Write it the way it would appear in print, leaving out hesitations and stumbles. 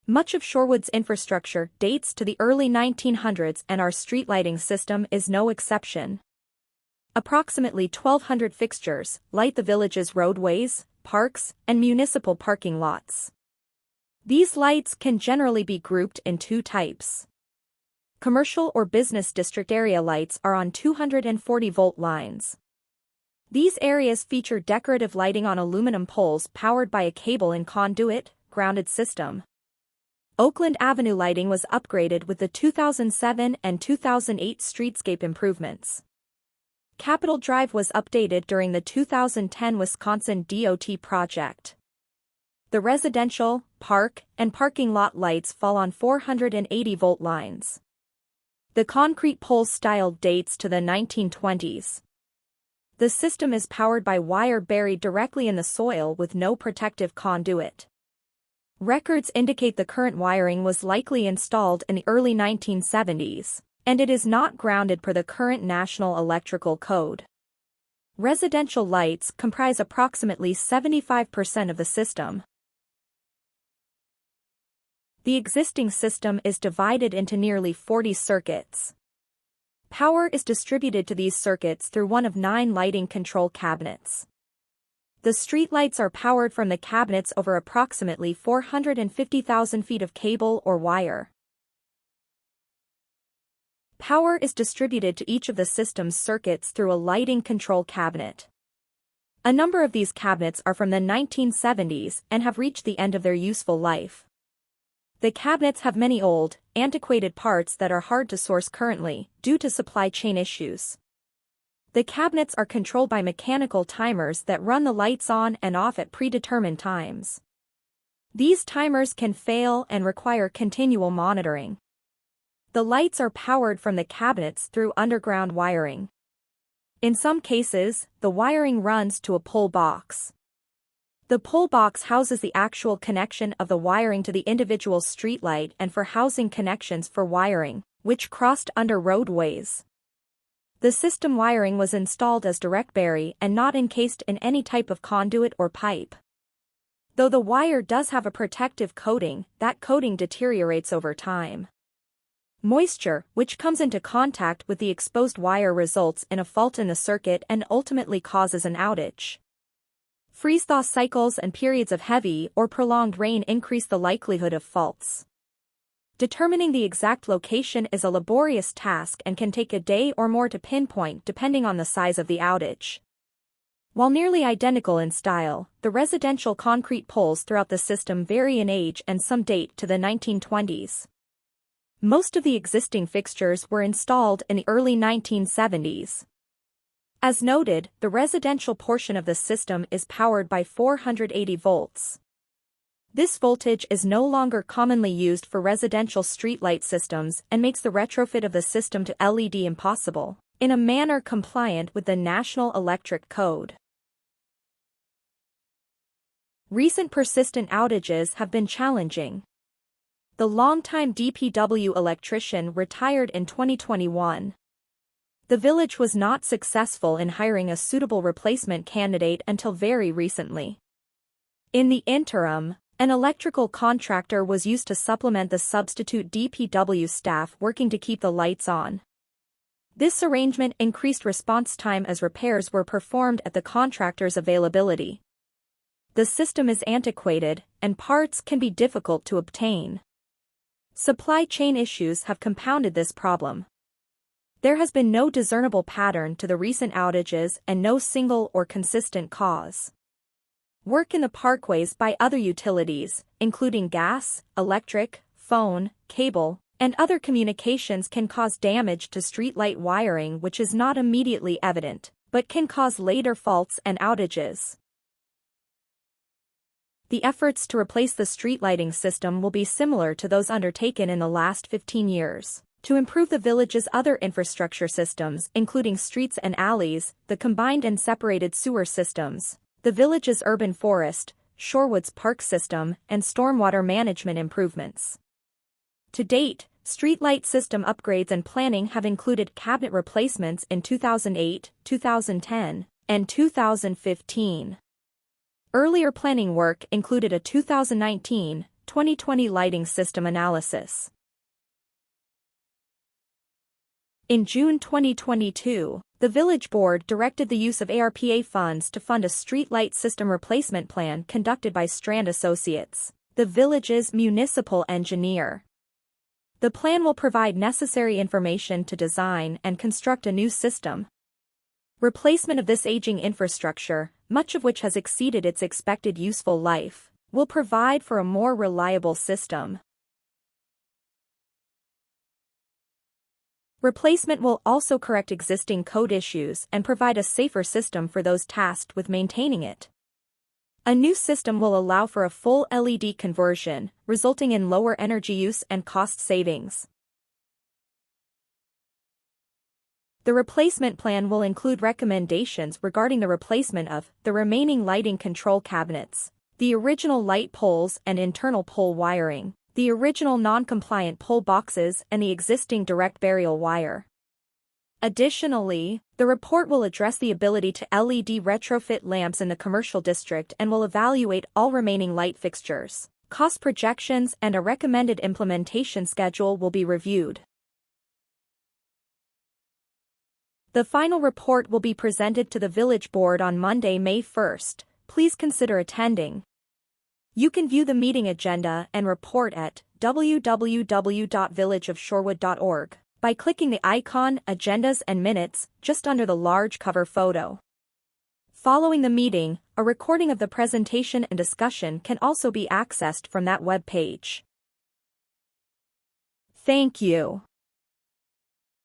Much of Shorewood's infrastructure dates to the early 1900s, and our street lighting system is no exception. Approximately 1,200 fixtures light the village's roadways, parks, and municipal parking lots. These lights can generally be grouped in two types. Commercial or business district area lights are on 240-volt lines. These areas feature decorative lighting on aluminum poles powered by a cable and conduit, grounded system. Oakland Avenue lighting was upgraded with the 2007 and 2008 streetscape improvements. Capitol Drive was updated during the 2010 Wisconsin DOT project. The residential, park, and parking lot lights fall on 480-volt lines. The concrete pole style dates to the 1920s. The system is powered by wire buried directly in the soil with no protective conduit. Records indicate the current wiring was likely installed in the early 1970s, and it is not grounded per the current National Electrical Code. Residential lights comprise approximately 75% of the system. The existing system is divided into nearly 40 circuits. Power is distributed to these circuits through one of 9 lighting control cabinets. The streetlights are powered from the cabinets over approximately 450,000 feet of cable or wire. Power is distributed to each of the system's circuits through a lighting control cabinet. A number of these cabinets are from the 1970s and have reached the end of their useful life. The cabinets have many old, antiquated parts that are hard to source currently, due to supply chain issues. The cabinets are controlled by mechanical timers that run the lights on and off at predetermined times. These timers can fail and require continual monitoring. The lights are powered from the cabinets through underground wiring. In some cases, the wiring runs to a pole box. The pole box houses the actual connection of the wiring to the individual streetlight and for housing connections for wiring, which crossed under roadways. The system wiring was installed as direct bury and not encased in any type of conduit or pipe. Though the wire does have a protective coating, that coating deteriorates over time. Moisture, which comes into contact with the exposed wire, results in a fault in the circuit and ultimately causes an outage. Freeze-thaw cycles and periods of heavy or prolonged rain increase the likelihood of faults. Determining the exact location is a laborious task and can take a day or more to pinpoint depending on the size of the outage. While nearly identical in style, the residential concrete poles throughout the system vary in age and some date to the 1920s. Most of the existing fixtures were installed in the early 1970s. As noted, the residential portion of the system is powered by 480 volts. This voltage is no longer commonly used for residential streetlight systems and makes the retrofit of the system to LED impossible, in a manner compliant with the National Electric Code. Recent persistent outages have been challenging. The longtime DPW electrician retired in 2021. The village was not successful in hiring a suitable replacement candidate until very recently. In the interim, an electrical contractor was used to supplement the substitute DPW staff working to keep the lights on. This arrangement increased response time as repairs were performed at the contractor's availability. The system is antiquated, and parts can be difficult to obtain. Supply chain issues have compounded this problem. There has been no discernible pattern to the recent outages and no single or consistent cause. Work in the parkways by other utilities, including gas, electric, phone, cable, and other communications, can cause damage to streetlight wiring which is not immediately evident, but can cause later faults and outages. The efforts to replace the street lighting system will be similar to those undertaken in the last 15 years. To improve the village's other infrastructure systems, including streets and alleys, the combined and separated sewer systems, the village's urban forest, Shorewood's park system, and stormwater management improvements. To date, streetlight system upgrades and planning have included cabinet replacements in 2008, 2010, and 2015. Earlier planning work included a 2019, 2020 Lighting System Analysis. In June 2022, the Village Board directed the use of ARPA funds to fund a streetlight system replacement plan conducted by Strand Associates, the village's municipal engineer. The plan will provide necessary information to design and construct a new system. Replacement of this aging infrastructure, much of which has exceeded its expected useful life, will provide for a more reliable system. Replacement will also correct existing code issues and provide a safer system for those tasked with maintaining it. A new system will allow for a full LED conversion, resulting in lower energy use and cost savings. The replacement plan will include recommendations regarding the replacement of the remaining lighting control cabinets, the original light poles and internal pole wiring, the original non-compliant pole boxes and the existing direct burial wire. Additionally, the report will address the ability to LED retrofit lamps in the commercial district and will evaluate all remaining light fixtures. Cost projections and a recommended implementation schedule will be reviewed. The final report will be presented to the Village Board on Monday, May 1st. Please consider attending. You can view the meeting agenda and report at www.villageofshorewood.org. by clicking the icon Agendas and Minutes just under the large cover photo. Following the meeting, a recording of the presentation and discussion can also be accessed from that web page. Thank you.